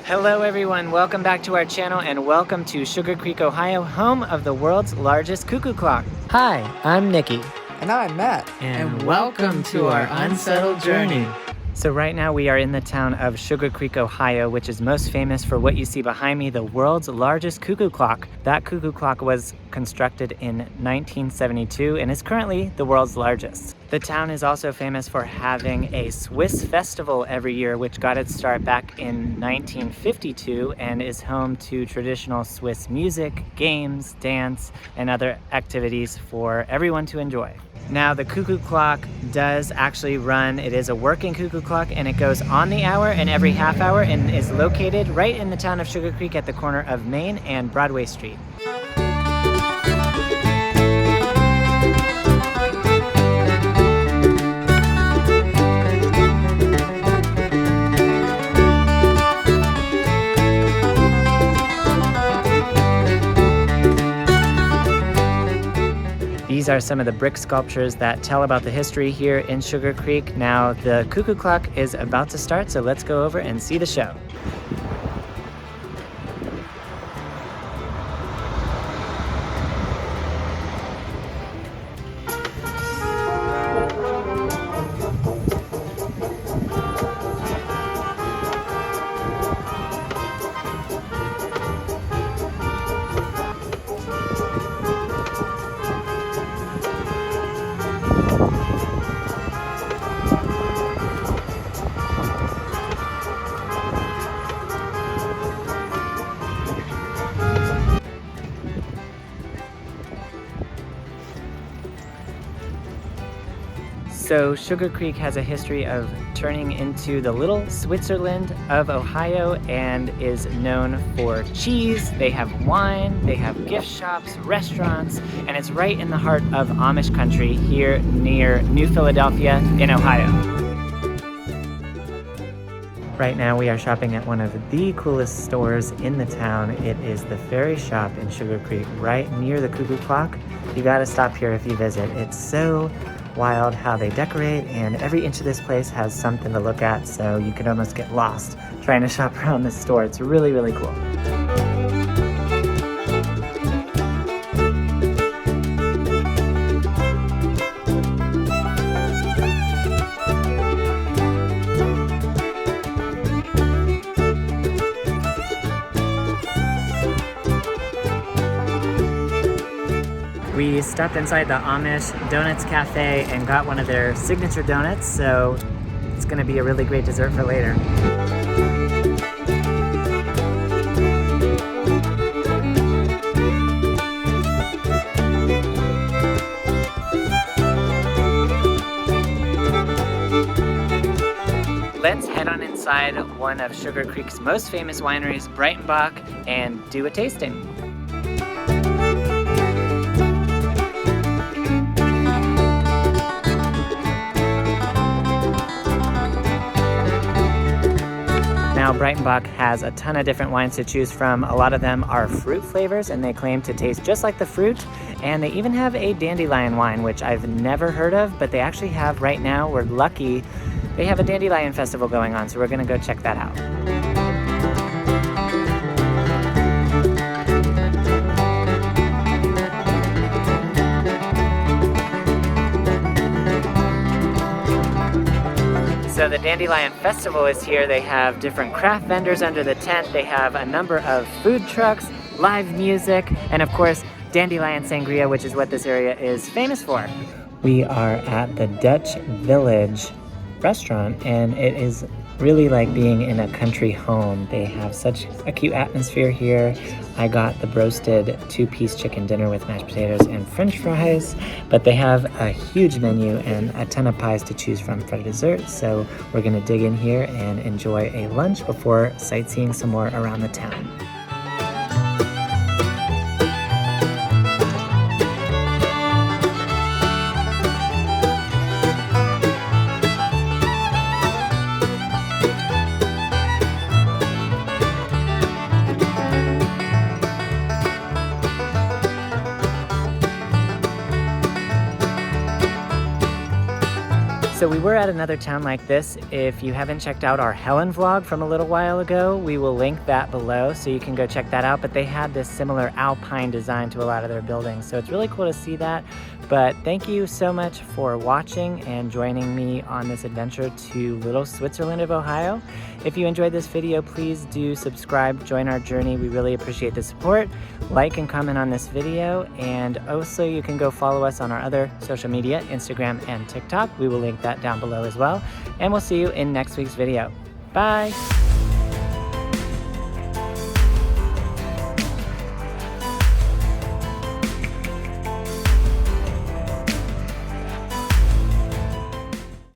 Hello everyone, welcome back to our channel and welcome to Sugar Creek, Ohio, home of the world's largest cuckoo clock. Hi, I'm Nikki. And I'm Matt. And welcome to our unsettled journey. So right now we are in the town of Sugar Creek, Ohio, which is most famous for what you see behind me, the world's largest cuckoo clock. That cuckoo clock was constructed in 1972 and is currently the world's largest. The town is also famous for having a Swiss festival every year, which got its start back in 1952 and is home to traditional Swiss music, games, dance, and other activities for everyone to enjoy. Now, the cuckoo clock does actually run. It is a working cuckoo clock and it goes on the hour and every half hour and is located right in the town of Sugar Creek at the corner of Main and Broadway Street. These are some of the brick sculptures that tell about the history here in Sugar Creek. Now, the cuckoo clock is about to start, so let's go over and see the show. So Sugar Creek has a history of turning into the little Switzerland of Ohio and is known for cheese. They have wine, they have gift shops, restaurants, and it's right in the heart of Amish country here near New Philadelphia in Ohio. Right now we are shopping at one of the coolest stores in the town. It is the Ferry Shop in Sugar Creek, right near the cuckoo clock. You gotta stop here if you visit. It's so wild how they decorate, and every inch of this place has something to look at, so you could almost get lost trying to shop around this store. It's really, really cool. We stopped inside the Amish Donuts Cafe and got one of their signature donuts, so it's gonna be a really great dessert for later. Let's head on inside one of Sugar Creek's most famous wineries, Breitenbach, and do a tasting. Now, Breitenbach has a ton of different wines to choose from. A lot of them are fruit flavors and they claim to taste just like the fruit. And they even have a dandelion wine, which I've never heard of, but they actually have right now, we're lucky, they have a dandelion festival going on, so we're gonna go check that out. So the Dandelion Festival is here. They have different craft vendors under the tent. They have a number of food trucks, live music, and of course, Dandelion Sangria, which is what this area is famous for. We are at the Dutch Village restaurant, and it is really like being in a country home. They have such a cute atmosphere here. I got the roasted two-piece chicken dinner with mashed potatoes and french fries, but they have a huge menu and a ton of pies to choose from for dessert, so we're gonna dig in here and enjoy a lunch before sightseeing some more around the town. So we were at another town like this. If you haven't checked out our Helen vlog from a little while ago, we will link that below so you can go check that out. But they had this similar alpine design to a lot of their buildings. So it's really cool to see that. But thank you so much for watching and joining me on this adventure to Little Switzerland of Ohio. If you enjoyed this video, please do subscribe, join our journey. We really appreciate the support. Like and comment on this video. And also you can go follow us on our other social media, Instagram and TikTok. We will link that down below as well. And we'll see you in next week's video. Bye.